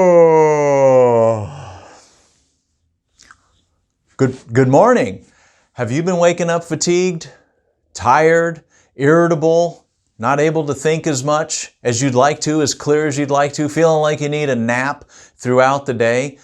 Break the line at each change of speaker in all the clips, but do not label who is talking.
Oh. Good morning. Have you been waking up fatigued, tired, irritable, not able to think as much as you'd like to, as clear as you'd like to, feeling like you need a nap throughout the day?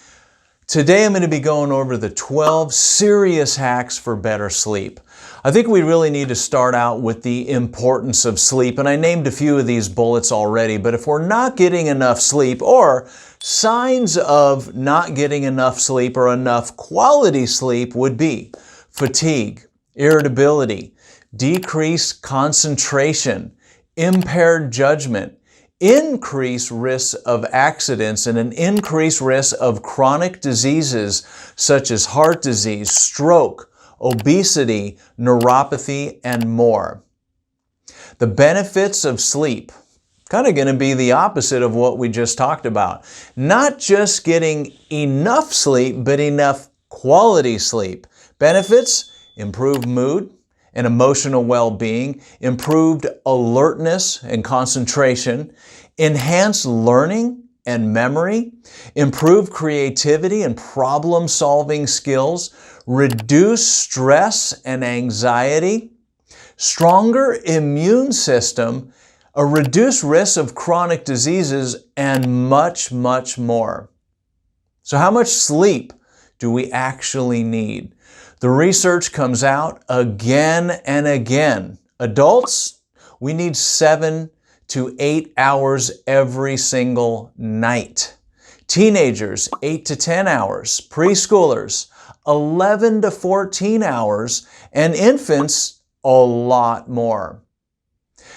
Today I'm going to be going over the 12 serious hacks for better sleep. I think we really need to start out with the importance of sleep, and I named a few of these bullets already, but if we're not getting enough sleep, or signs of not getting enough sleep or enough quality sleep would be fatigue, irritability, decreased concentration, impaired judgment, increased risk of accidents, and an increased risk of chronic diseases such as heart disease, stroke, obesity, neuropathy, and more. The benefits of sleep, kind of going to be the opposite of what we just talked about. Not just getting enough sleep, but enough quality sleep. Benefits: improved mood and emotional well-being, improved alertness and concentration, enhanced learning and memory, improved creativity and problem-solving skills, reduced stress and anxiety, stronger immune system, a reduced risk of chronic diseases, and much, much more. So how much sleep do we actually need? The research comes out again and again. Adults, we need 7 to 8 hours every single night. Teenagers, 8 to 10 hours. Preschoolers, 11 to 14 hours. And infants, a lot more.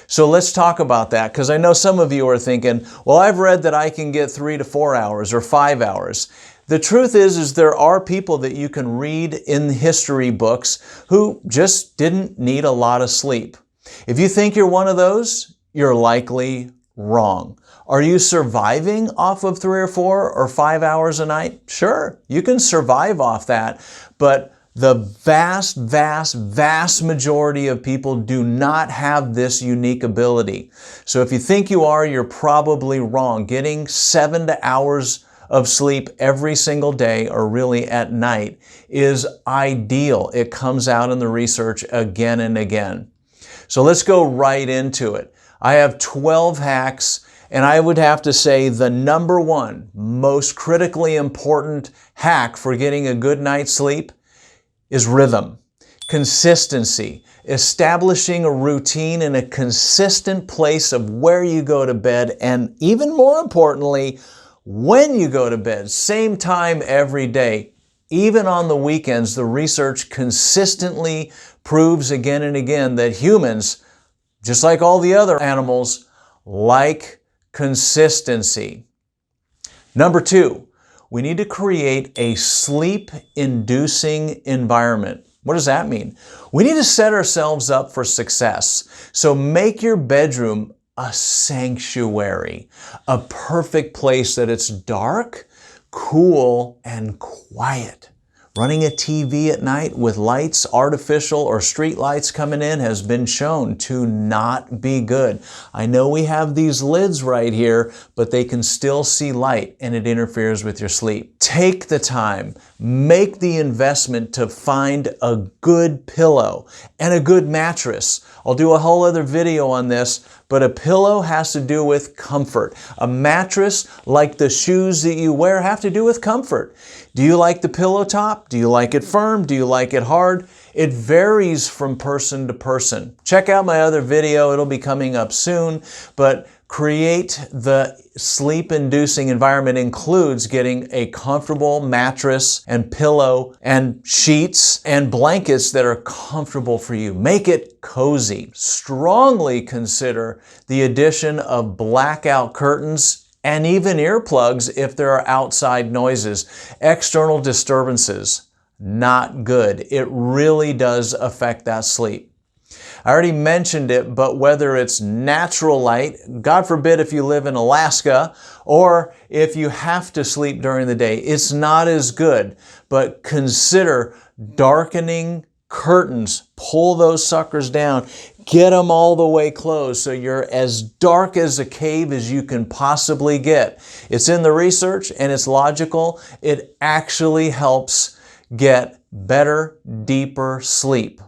So let's talk about that, because I know some of you are thinking, well, I've read that I can get 3 to 4 hours or 5 hours. The truth is there are people that you can read in history books who just didn't need a lot of sleep. If you think you're one of those, you're likely wrong. Are you surviving off of 3 or 4 or 5 hours a night? Sure, you can survive off that, but the vast majority of people do not have this unique ability. So if you think you are, you're probably wrong. Getting 7 hours of sleep every single day, or really at night, is ideal. It comes out in the research again and again. So let's go right into it. I have 12 hacks, and I would have to say the number one most critically important hack for getting a good night's sleep is rhythm, consistency, establishing a routine in a consistent place of where you go to bed, and even more importantly, when you go to bed, same time every day. Even on the weekends, the research consistently proves again and again that humans, just like all the other animals, like consistency. Number 2, we need to create a sleep-inducing environment. What does that mean? We need to set ourselves up for success. So make your bedroom a sanctuary, a perfect place that it's dark, cool, and quiet. Running a TV at night with lights, artificial or street lights coming in, has been shown to not be good. I know we have these lids right here, but they can still see light and it interferes with your sleep. Take the time, make the investment to find a good pillow and a good mattress. I'll do a whole other video on this, but a pillow has to do with comfort. A mattress, like the shoes that you wear, have to do with comfort. Do you like the pillow top? Do you like it firm? Do you like it hard? It varies from person to person. Check out my other video. It'll be coming up soon. But create the sleep-inducing environment includes getting a comfortable mattress and pillow and sheets and blankets that are comfortable for you. Make it cozy. Strongly consider the addition of blackout curtains and even earplugs if there are outside noises. External disturbances, not good. It really does affect that sleep. I already mentioned it, but whether it's natural light, God forbid if you live in Alaska, or if you have to sleep during the day, it's not as good. But consider darkening curtains, pull those suckers down, get them all the way closed so you're as dark as a cave as you can possibly get. It's in the research and it's logical. It actually helps get better, deeper sleep.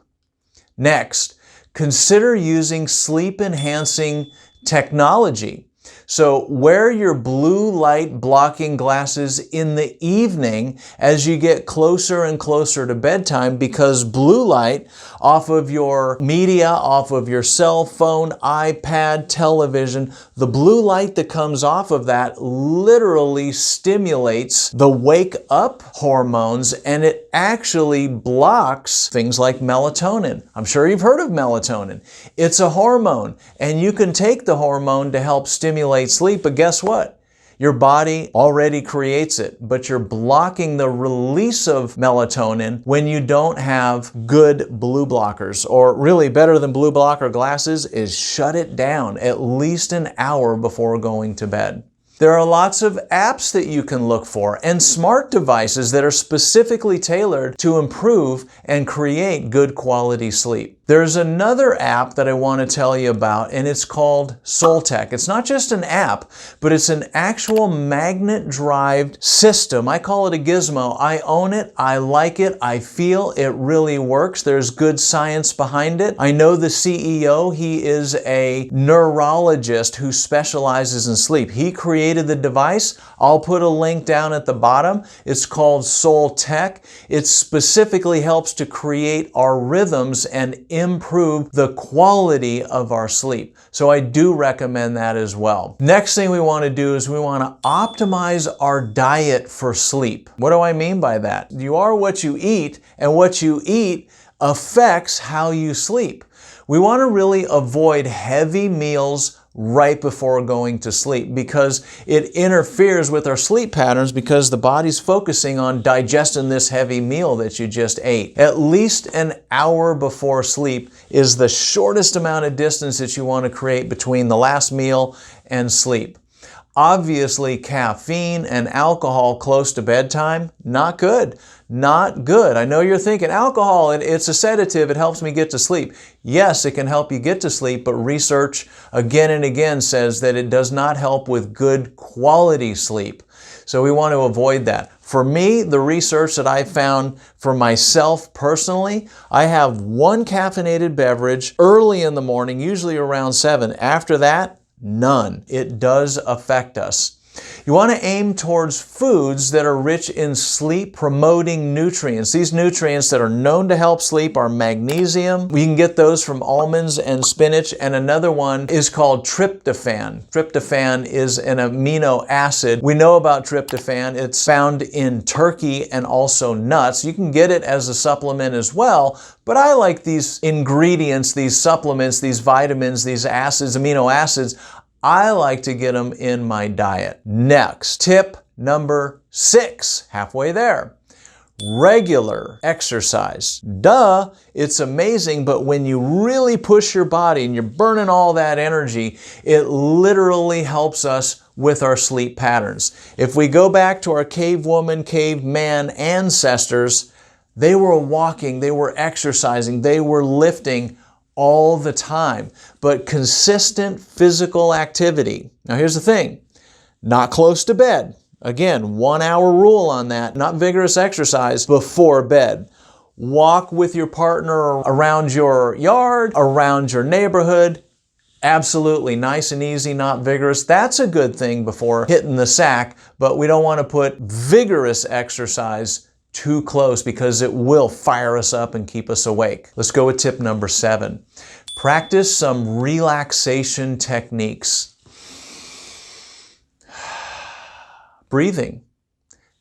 Next, consider using sleep-enhancing technology. So wear your blue light blocking glasses in the evening as you get closer and closer to bedtime, because blue light off of your media, off of your cell phone, iPad, television, the blue light that comes off of that literally stimulates the wake up hormones, and it actually blocks things like melatonin. I'm sure you've heard of melatonin. It's a hormone, and you can take the hormone to help stimulate sleep, but guess what? Your body already creates it, but you're blocking the release of melatonin when you don't have good blue blockers. Or really better than blue blocker glasses is shut it down at least an hour before going to bed. There are lots of apps that you can look for and smart devices that are specifically tailored to improve and create good quality sleep. There's another app that I want to tell you about, and it's called Soltech. It's not just an app, but it's an actual magnet-derived system. I call it a gizmo. I own it. I like it. I feel it really works. There's good science behind it. I know the CEO. He is a neurologist who specializes in sleep. He created the device. I'll put a link down at the bottom. It's called Soltech. It specifically helps to create our rhythms and improve the quality of our sleep. So I do recommend that as well. Next thing we want to do is we want to optimize our diet for sleep. What do I mean by that? You are what you eat, and what you eat affects how you sleep. We want to really avoid heavy meals right before going to sleep, because it interferes with our sleep patterns, because the body's focusing on digesting this heavy meal that you just ate. At least an hour before sleep is the shortest amount of distance that you want to create between the last meal and sleep. Obviously, caffeine and alcohol close to bedtime, not good. Not good. I know you're thinking, alcohol, it's a sedative, it helps me get to sleep. Yes, it can help you get to sleep, but research again and again says that it does not help with good quality sleep. So we want to avoid that. For me, the research that I found for myself personally, I have one caffeinated beverage early in the morning, usually around 7. After that, none. It does affect us. You want to aim towards foods that are rich in sleep-promoting nutrients. These nutrients that are known to help sleep are magnesium. We can get those from almonds and spinach, and another one is called tryptophan. Tryptophan is an amino acid. We know about tryptophan. It's found in turkey and also nuts. You can get it as a supplement as well, but I like these ingredients, these supplements, these vitamins, these acids, amino acids. I like to get them in my diet. Next, tip number 6, halfway there. Regular exercise. Duh, it's amazing, but when you really push your body and you're burning all that energy, it literally helps us with our sleep patterns. If we go back to our cavewoman, caveman ancestors, they were walking, they were exercising, they were lifting all the time, but consistent physical activity. Now here's the thing, not close to bed. Again, 1 hour rule on that, not vigorous exercise before bed. Walk with your partner around your yard, around your neighborhood. Absolutely nice and easy, not vigorous. That's a good thing before hitting the sack, but we don't want to put vigorous exercise too close, because it will fire us up and keep us awake. Let's go with tip number 7. Practice some relaxation techniques. Breathing,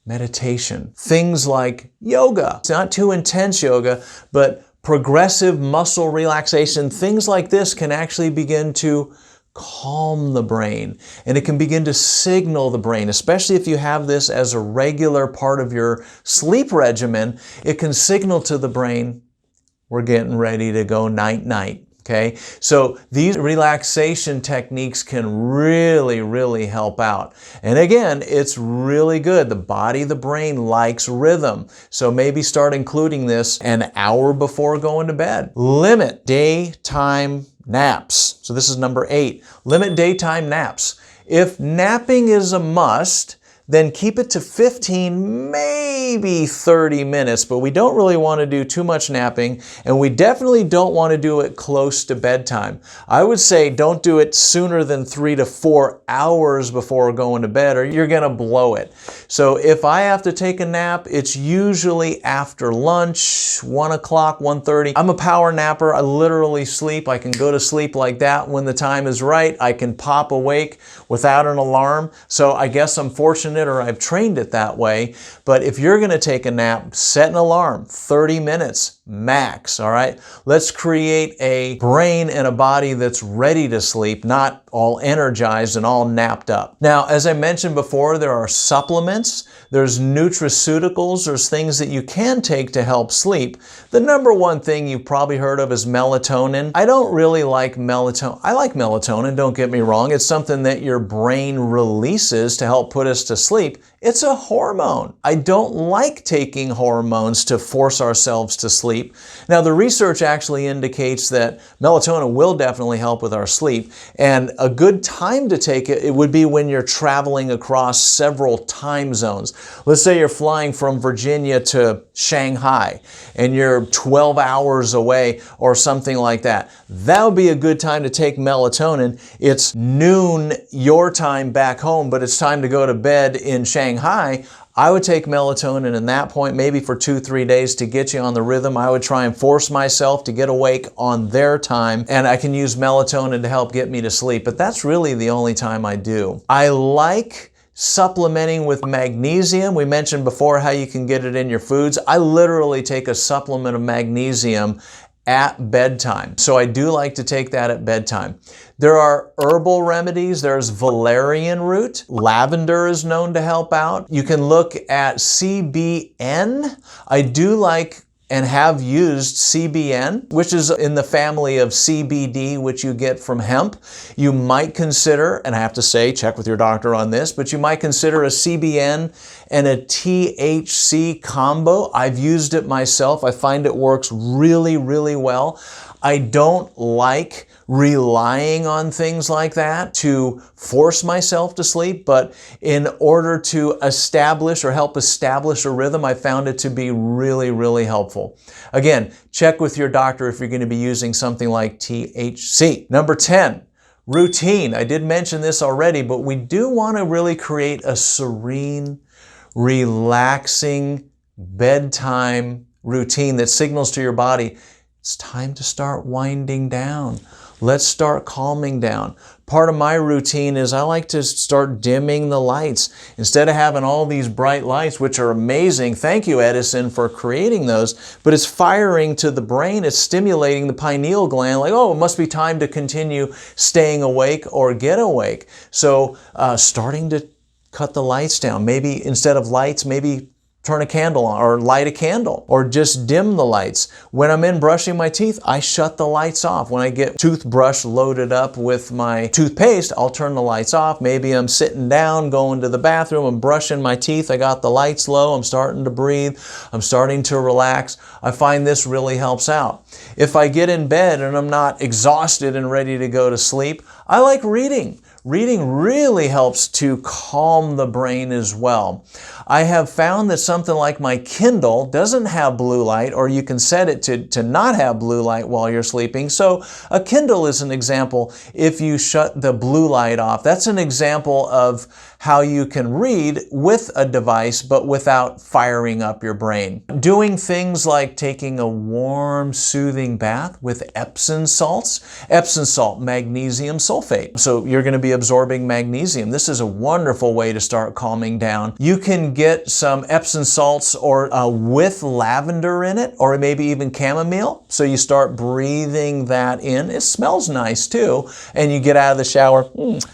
meditation, things like yoga. It's not too intense yoga, but progressive muscle relaxation, things like this can actually begin to calm the brain, and it can begin to signal the brain, especially if you have this as a regular part of your sleep regimen. It can signal to the brain, we're getting ready to go night-night. Okay, so these relaxation techniques can really help out. And again, it's really good. The body, the brain likes rhythm. So maybe start including this an hour before going to bed. Limit daytime naps. So this is number 8. Limit daytime naps. If napping is a must, then keep it to 15, maybe 30 minutes, but we don't really want to do too much napping, and we definitely don't want to do it close to bedtime. I would say don't do it sooner than 3 to 4 hours before going to bed, or you're going to blow it. So if I have to take a nap, it's usually after lunch, 1 o'clock, 1:30. I'm a power napper. I literally sleep. I can go to sleep like that when the time is right. I can pop awake without an alarm. So I guess I'm fortunate, or I've trained it that way. But if you're going to take a nap, set an alarm, 30 minutes max, all right? Let's create a brain and a body that's ready to sleep, not all energized and all napped up. Now, as I mentioned before, there are supplements, there's nutraceuticals, there's things that you can take to help sleep. The number one thing you've probably heard of is melatonin. I don't really like melatonin. I like melatonin, don't get me wrong. It's something that your brain releases to help put us to sleep. It's a hormone. I don't like taking hormones to force ourselves to sleep. Now, the research actually indicates that melatonin will definitely help with our sleep, and a good time to take it, it would be when you're traveling across several time zones. Let's say you're flying from Virginia to Shanghai and you're 12 hours away or something like that. That would be a good time to take melatonin. It's noon your time back home, but it's time to go to bed in Shanghai. I would take melatonin in that point, maybe for 2-3 days to get you on the rhythm. I would try and force myself to get awake on their time, and I can use melatonin to help get me to sleep, but that's really the only time I do. I like supplementing with magnesium. We mentioned before how you can get it in your foods. I literally take a supplement of magnesium at bedtime. So I do like to take that at bedtime. There are herbal remedies. There's valerian root. Lavender is known to help out. You can look at CBN. I do like and have used CBN, which is in the family of CBD, which you get from hemp. You might consider, and I have to say, check with your doctor on this, but you might consider a CBN and a THC combo. I've used it myself. I find it works really well. I don't like relying on things like that to force myself to sleep, but in order to establish or help establish a rhythm, I found it to be really helpful. Again, check with your doctor if you're going to be using something like THC. Number 10, routine. I did mention this already, but we do want to really create a serene, relaxing bedtime routine that signals to your body, it's time to start winding down. Let's start calming down. Part of my routine is I like to start dimming the lights. Instead of having all these bright lights, which are amazing, thank you Edison for creating those, but it's firing to the brain, it's stimulating the pineal gland, like, oh, it must be time to continue staying awake or get awake. So starting to cut the lights down. Maybe instead of lights, maybe turn a candle on or light a candle or just dim the lights. When I'm in brushing my teeth, I shut the lights off. When I get toothbrush loaded up with my toothpaste, I'll turn the lights off. Maybe I'm sitting down, going to the bathroom, I'm brushing my teeth, I got the lights low, I'm starting to breathe, I'm starting to relax. I find this really helps out. If I get in bed and I'm not exhausted and ready to go to sleep, I like reading. Reading really helps to calm the brain as well. I have found that something like my Kindle doesn't have blue light, or you can set it to not have blue light while you're sleeping. So a Kindle is an example if you shut the blue light off. That's an example of how you can read with a device but without firing up your brain. Doing things like taking a warm, soothing bath with Epsom salts. Epsom salt, magnesium sulfate. So you're going to be absorbing magnesium. This is a wonderful way to start calming down. You can get some Epsom salts or with lavender in it, or maybe even chamomile. So you start breathing that in. It smells nice too. And you get out of the shower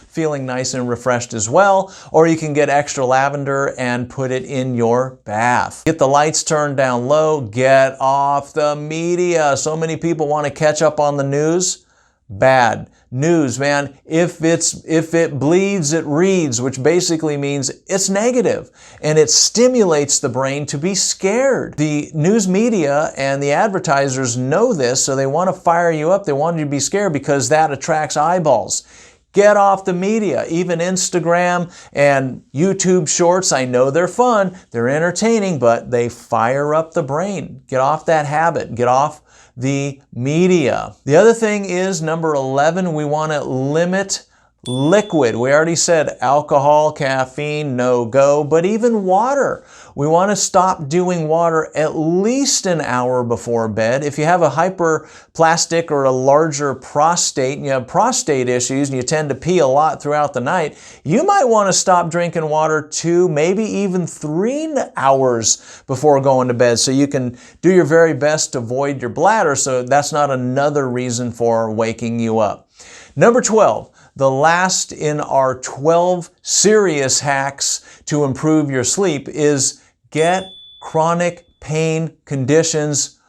feeling nice and refreshed as well. Or you can get extra lavender and put it in your bath. Get the lights turned down low. Get off the media. So many people want to catch up on the news. bad news, man. If it bleeds, it reads, which basically means it's negative, and it stimulates the brain to be scared. The news media and the advertisers know this, so they want to fire you up. They want you to be scared because that attracts eyeballs. Get off the media. Even Instagram and YouTube shorts, I know they're fun, they're entertaining, but they fire up the brain. Get off that habit. Get off the media. The other thing is, number 11, we want to limit liquid. We already said alcohol, caffeine, no go, but even water. We want to stop doing water at least an hour before bed. If you have a hyperplastic or a larger prostate, and you have prostate issues and you tend to pee a lot throughout the night, you might want to stop drinking water 2, maybe even 3 hours before going to bed, so you can do your very best to void your bladder, so that's not another reason for waking you up. Number 12. The last in our 12 serious hacks to improve your sleep is get chronic pain conditions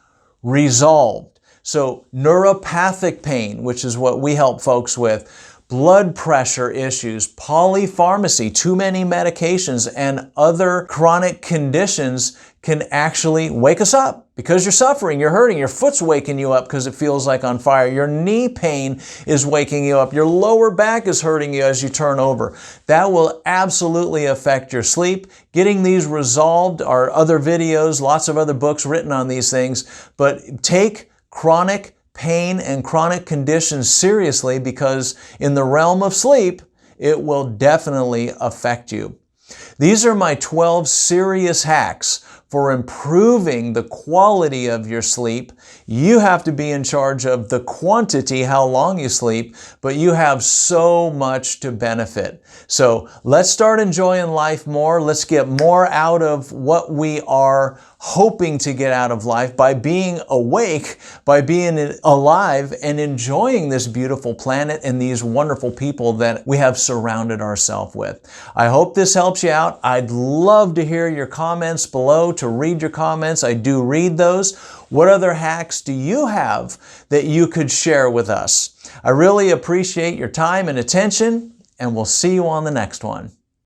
resolved. So neuropathic pain, which is what we help folks with, blood pressure issues, polypharmacy, too many medications, and other chronic conditions can actually wake us up because you're suffering, you're hurting, your foot's waking you up because it feels like on fire, your knee pain is waking you up, your lower back is hurting you as you turn over. That will absolutely affect your sleep. Getting these resolved are other videos, lots of other books written on these things, but take chronic pain and chronic conditions seriously, because in the realm of sleep, it will definitely affect you. These are my 12 serious hacks for improving the quality of your sleep. You have to be in charge of the quantity, how long you sleep, but you have so much to benefit. So let's start enjoying life more. Let's get more out of what we are hoping to get out of life by being awake, by being alive and enjoying this beautiful planet and these wonderful people that we have surrounded ourselves with. I hope this helps you out. I'd love to hear your comments below, to read your comments. I do read those. What other hacks do you have that you could share with us? I really appreciate your time and attention, and we'll see you on the next one.